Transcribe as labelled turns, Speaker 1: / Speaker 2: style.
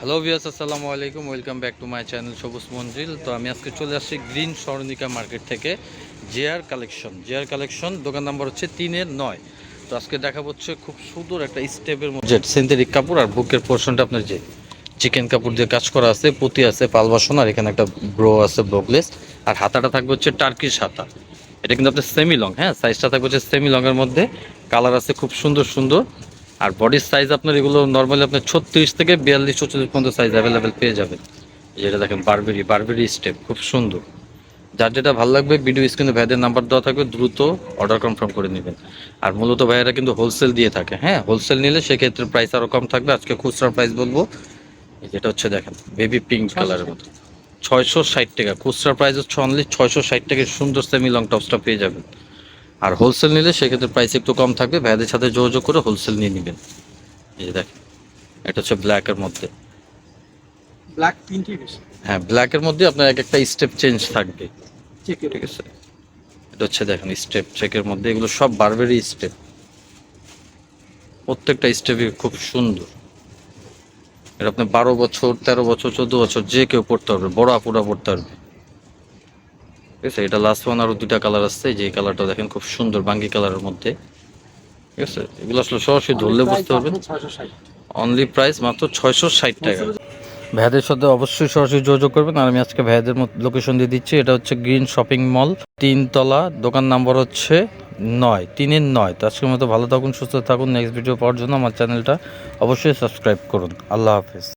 Speaker 1: Hello viewers, আসসালামু আলাইকুম। Welcome back to my channel সবুজ মঞ্জিল। তো আমি আজকে চলে আসছি গ্রিন স্বর্ণিকা মার্কেট থেকে জেআর কালেকশন দোকান নাম্বার হচ্ছে 3-9। তো আজকে দেখা হচ্ছে খুব সুন্দর একটা স্টেপের মধ্যে সিনথেটিক কাপড় আর বুকের পোর্শনটা আপনার যে চিকেন কাপড় দিয়ে কাজ করা আছে, পুঁতি আছে, পালবাসন, আর এখানে একটা ব্রো আছে ব্রোকলেস। আর হাতাটা থাকবে হচ্ছে টার্কিশ হাতা। এটা কিন্তু আপনার সেমি লং, হ্যাঁ, সাইজটা থাকবে হচ্ছে সেমি লংয়ের মধ্যে। কালার আছে খুব সুন্দর সুন্দর। আর বডির সাইজ আপনার এগুলো নর্মালি আপনার 36 থেকে 42-44 পর্যন্ত সাইজ অ্যাভেলেবেল পেয়ে যাবেন। যেটা দেখেন বারবেরি স্টেপ খুব সুন্দর। যার যেটা ভালো লাগবে ভিডিও স্ক্রিনে ভাইদের নাম্বার দেওয়া থাকবে, দ্রুত অর্ডার কনফার্ম করে নেবেন। আর মূলত ভাইয়েরা কিন্তু হোলসেল দিয়ে থাকে, হ্যাঁ, হোলসেল নিলে সেক্ষেত্রে প্রাইস আরও কম থাকবে। আজকে খুচরা প্রাইস বলবো, যেটা হচ্ছে দেখেন বেবি পিঙ্ক কালারের মতো 660 টাকা। খুচরা প্রাইস হচ্ছে অনলি 660 টাকায় সুন্দর সেমি লং টপসটা পেয়ে যাবেন। আর হোলসেল নিলে সেক্ষেত্রে প্রাইস একটু কম থাকবে, ভাইদের সাথে যোগাযোগ করে হোলসেল নিয়ে নেবেন। এই যে দেখেন, এটা হচ্ছে ব্ল্যাকের মধ্যে।
Speaker 2: ব্ল্যাক তিনটি বেশি।
Speaker 1: হ্যাঁ, ব্ল্যাকের মধ্যে আপনার এক একটা স্টেপ চেঞ্জ থাকবে, ঠিক আছে। এটা হচ্ছে দেখেন স্টেপ চেকের মধ্যে, এগুলো সব বারবেরি স্টেপ, প্রত্যেকটা স্টেপই খুব সুন্দর। এটা আপনি 12 বছর, 13 বছর, 14 বছর যে কেউ পড়তে পারবে, বড় আপুরা পড়তে পারবে, ঠিক আছে। এটা লাস্ট ওয়ান, আরও দুইটা কালার আসছে, যে কালারটা দেখেন খুব সুন্দর বাঙ্গি কালারের মধ্যে, ঠিক আছে। এগুলো আসলে সরাসরি ধরলে বুঝতে পারবেন। অনলি প্রাইস মাত্র 660 টাকা। ভাইয়াদের সাথে অবশ্যই সরাসরি যোগাযোগ করবেন। আর আমি আজকে ভাইয়াদের লোকেশন দিয়ে দিচ্ছি। এটা হচ্ছে গ্রিন শপিং মল, 3 তলা, দোকান নাম্বার হচ্ছে 9, 3-9। তো আজকের মতো ভালো থাকুন, সুস্থ থাকুন। নেক্সট ভিডিও পাওয়ার জন্য আমার চ্যানেলটা অবশ্যই সাবস্ক্রাইব করুন। আল্লাহ হাফেজ।